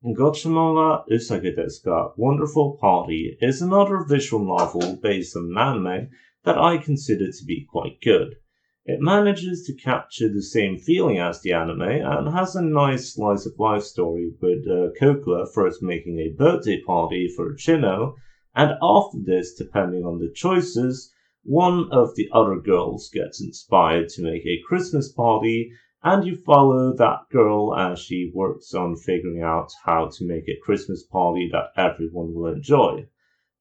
Gochuumon wa Usagi desu ga Wonderfull Party is another visual novel based on an anime that I consider to be quite good. It manages to capture the same feeling as the anime and has a nice slice of life story with Kokua first making a birthday party for Chino, and after this, depending on the choices, one of the other girls gets inspired to make a Christmas party, and you follow that girl as she works on figuring out how to make a Christmas party that everyone will enjoy.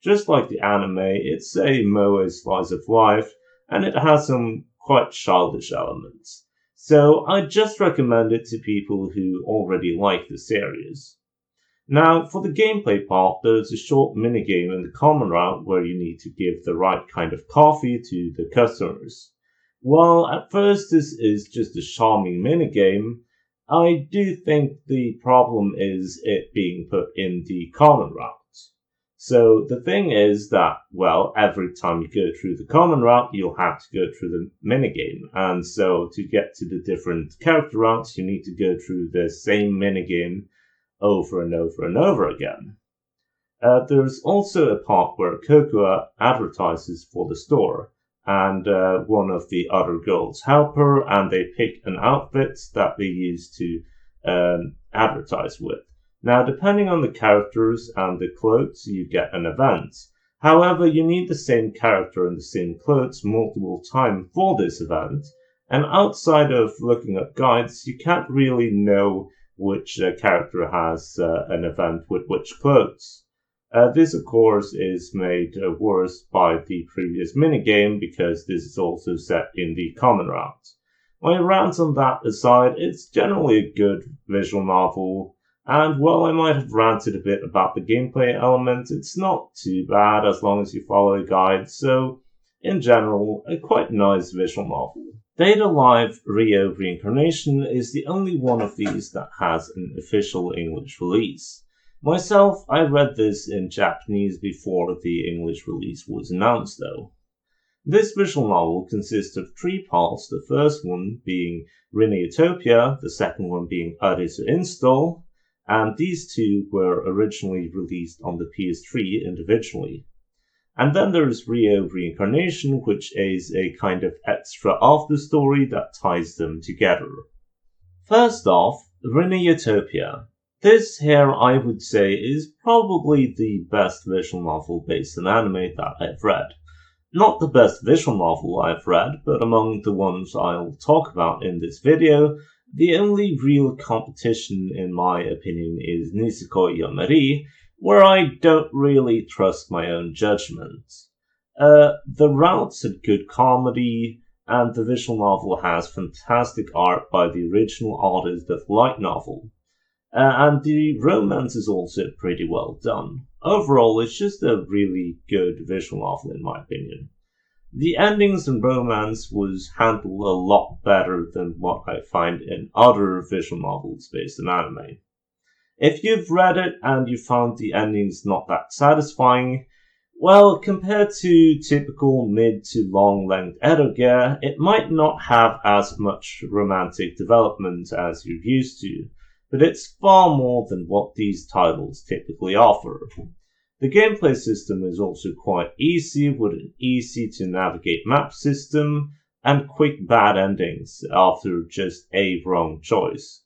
Just like the anime, it's a moe slice of life, and it has some quite childish elements. So I just recommend it to people who already like the series. Now, for the gameplay part, there's a short minigame in the common route where you need to give the right kind of coffee to the customers. While at first this is just a charming minigame, I do think the problem is it being put in the common route. So the thing is that, well, every time you go through the common route, you'll have to go through the minigame. And so to get to the different character routes, you need to go through the same minigame over and over and over again. There's also a part where Kokua advertises for the store, and one of the other girls help her, and they pick an outfit that they use to advertise with. Now, depending on the characters and the clothes, you get an event. However, you need the same character and the same clothes multiple times for this event, and outside of looking up guides, you can't really know which character has an event with which clothes. This, of course, is made worse by the previous minigame because this is also set in the common route. My rant on that aside, it's generally a good visual novel, and while I might have ranted a bit about the gameplay element, it's not too bad as long as you follow a guide, so in general, a quite nice visual novel. Data Live Rio Reincarnation is the only one of these that has an official English release. Myself, I read this in Japanese before the English release was announced though. This visual novel consists of 3 parts, the first one being Utopia, the second one being desu install, and these 2 were originally released on the PS3 individually. And then there's Rio Reincarnation, which is a kind of extra of the story that ties them together. First off, Utopia. This here, I would say, is probably the best visual novel based on anime that I've read. Not the best visual novel I've read, but among the ones I'll talk about in this video, the only real competition in my opinion is Nisekoi Yomari, where I don't really trust my own judgment. The routes had good comedy, and the visual novel has fantastic art by the original artist of the light novel. And the romance is also pretty well done. Overall, it's just a really good visual novel in my opinion. The endings and romance was handled a lot better than what I find in other visual novels based on anime. If you've read it and you found the endings not that satisfying, well, compared to typical mid to long length eroge, it might not have as much romantic development as you're used to, but it's far more than what these titles typically offer. The gameplay system is also quite easy with an easy to navigate map system and quick bad endings after just a wrong choice.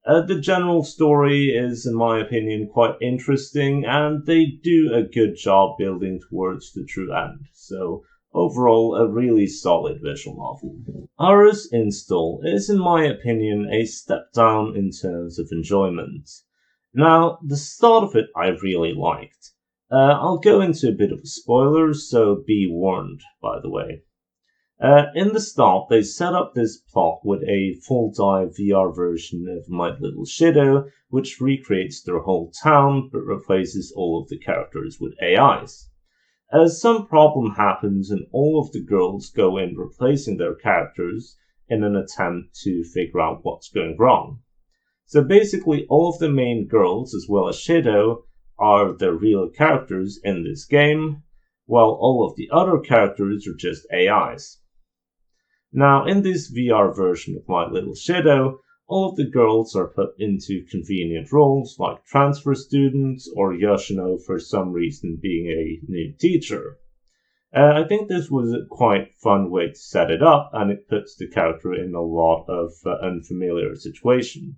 The general story is, in my opinion, quite interesting, and they do a good job building towards the true end. So, overall, a really solid visual novel. Desu Install is, in my opinion, a step down in terms of enjoyment. Now, the start of it I really liked. I'll go into a bit of a spoiler, so be warned, by the way. In the start, they set up this plot with a full-dive VR version of My Little Shido, which recreates their whole town, but replaces all of the characters with AIs. As some problem happens and all of the girls go in replacing their characters in an attempt to figure out what's going wrong. So basically all of the main girls, as well as Shido, are the real characters in this game, while all of the other characters are just AIs. Now, in this VR version of My Little Shido, all of the girls are put into convenient roles like transfer students or Yoshino for some reason being a new teacher. I think this was a quite fun way to set it up, and it puts the character in a lot of unfamiliar situations.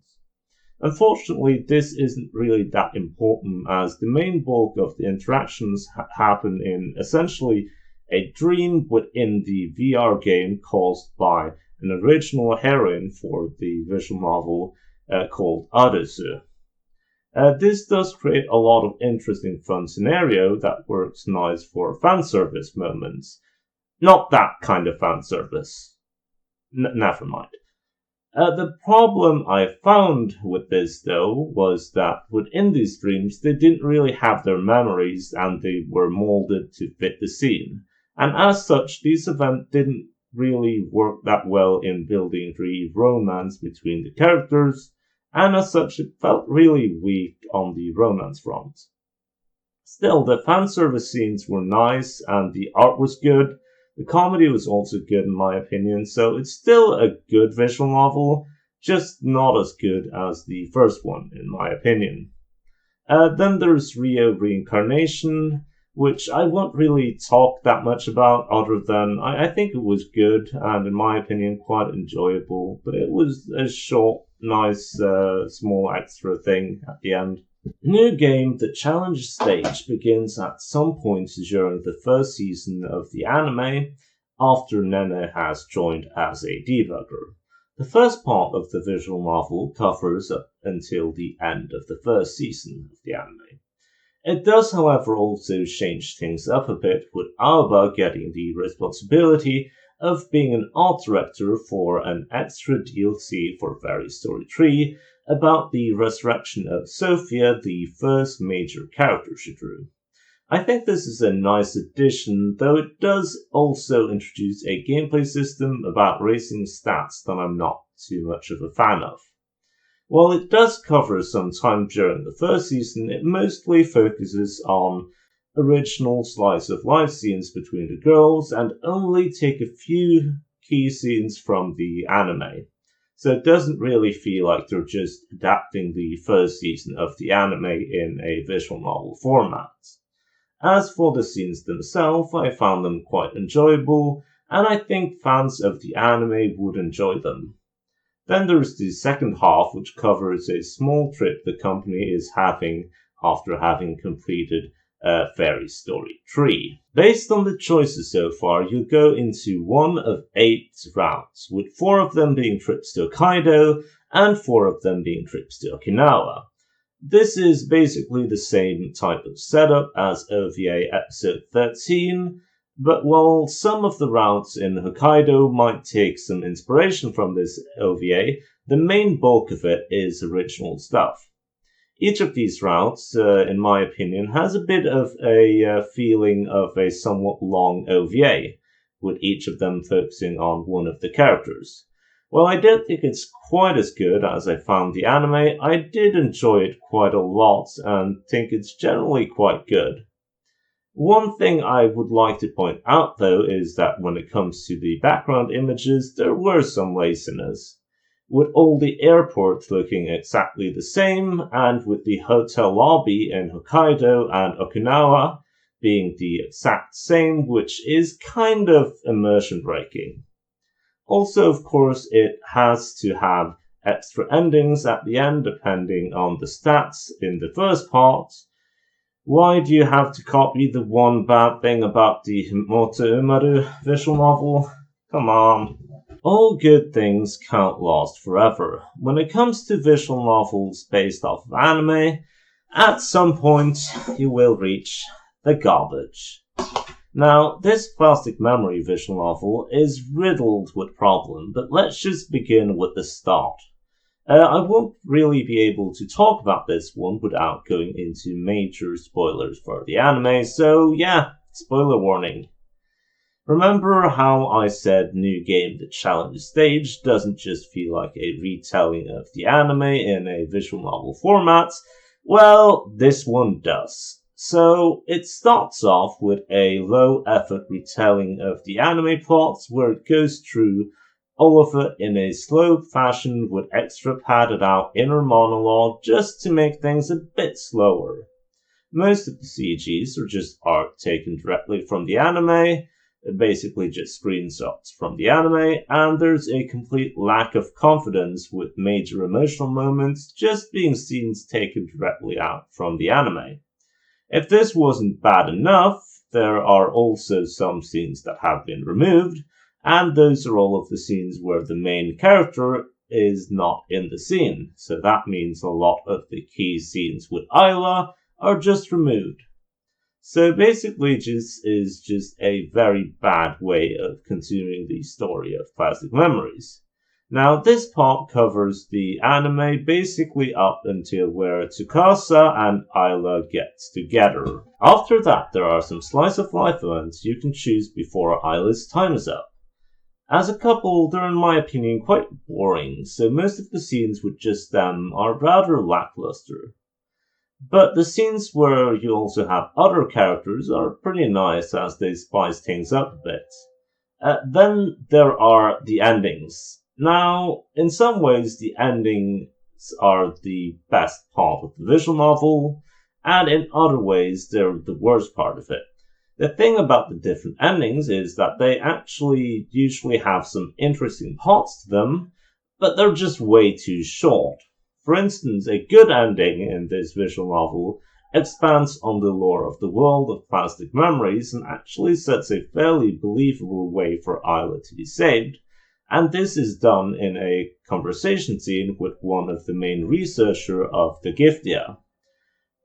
Unfortunately, this isn't really that important as the main bulk of the interactions happen in essentially a dream within the VR game caused by an original heroine for the visual novel called desu. This does create a lot of interesting fun scenario that works nice for fan service moments. Not that kind of fan service. Never mind. The problem I found with this, though, was that within these dreams, they didn't really have their memories and they were molded to fit the scene. And as such, these events didn't really work that well in building the romance between the characters, and as such, it felt really weak on the romance front. Still, the fan service scenes were nice and the art was good. The comedy was also good in my opinion, so it's still a good visual novel, just not as good as the first one in my opinion. Then there's Rio Reincarnation, which I won't really talk that much about other than I think it was good and in my opinion quite enjoyable, but it was a short, nice, small extra thing at the end. New game, the challenge stage begins at some point during the first season of the anime, after Nene has joined as a debugger. The first part of the visual novel covers up until the end of the first season of the anime. It does, however, also change things up a bit, with Aoba getting the responsibility of being an art director for an extra DLC for Fairy Story 3, about the resurrection of Sophia, the first major character she drew. I think this is a nice addition, though it does also introduce a gameplay system about racing stats that I'm not too much of a fan of. While it does cover some time during the first season, it mostly focuses on original slice of life scenes between the girls and only take a few key scenes from the anime. So it doesn't really feel like they're just adapting the first season of the anime in a visual novel format. As for the scenes themselves, I found them quite enjoyable, and I think fans of the anime would enjoy them. Then there's the second half, which covers a small trip the company is having after having completed Fairy Story 3. Based on the choices so far, you'll go into one of 8 routes, with 4 of them being trips to Hokkaido and 4 of them being trips to Okinawa. This is basically the same type of setup as OVA episode 13, but while some of the routes in Hokkaido might take some inspiration from this OVA, the main bulk of it is original stuff. Each of these routes, in my opinion, has a bit of a feeling of a somewhat long OVA, with each of them focusing on one of the characters. While I don't think it's quite as good as I found the anime, I did enjoy it quite a lot and think it's generally quite good. One thing I would like to point out though is that when it comes to the background images, there were some laziness. With all the airports looking exactly the same, and with the hotel lobby in Hokkaido and Okinawa being the exact same, which is kind of immersion breaking. Also, of course, it has to have extra endings at the end depending on the stats in the first part. Why do you have to copy the one bad thing about the Himoto Umaru visual novel? Come on. All good things can't last forever. When it comes to visual novels based off of anime, at some point you will reach the garbage. Now, this plastic memory visual novel is riddled with problems, but let's just begin with the start. I won't really be able to talk about this one without going into major spoilers for the anime, so yeah, spoiler warning. Remember how I said New Game the Challenge stage doesn't just feel like a retelling of the anime in a visual novel format? Well, this one does. So, it starts off with a low-effort retelling of the anime plots where it goes through all of it in a slow fashion with extra padded out inner monologue just to make things a bit slower. Most of the CGs are just art taken directly from the anime, basically just screenshots from the anime, and there's a complete lack of confidence with major emotional moments just being scenes taken directly out from the anime. If this wasn't bad enough, there are also some scenes that have been removed, and those are all of the scenes where the main character is not in the scene. So that means a lot of the key scenes with Ayla are just removed. So basically this is just a very bad way of consuming the story of Plastic Memories. Now this part covers the anime basically up until where Tsukasa and Ayla get together. After that there are some slice of life events you can choose before Ayla's time is up. As a couple, they're in my opinion quite boring, so most of the scenes with just them are rather lackluster. But the scenes where you also have other characters are pretty nice as they spice things up a bit. Then there are the endings. Now, in some ways, the endings are the best part of the visual novel, and in other ways, they're the worst part of it. The thing about the different endings is that they actually usually have some interesting parts to them, but they're just way too short. For instance, a good ending in this visual novel expands on the lore of the world of Plastic Memories and actually sets a fairly believable way for Ayla to be saved, and this is done in a conversation scene with one of the main researchers of the Giftia.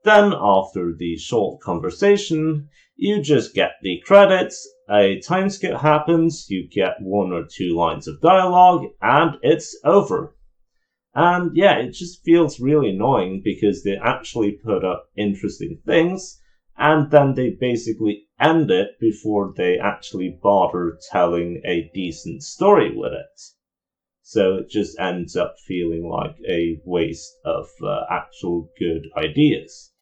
Then, after the short conversation, you just get the credits, a time skip happens, you get 1 or 2 lines of dialogue, and it's over. And yeah, it just feels really annoying because they actually put up interesting things and then they basically end it before they actually bother telling a decent story with it. So it just ends up feeling like a waste of actual good ideas.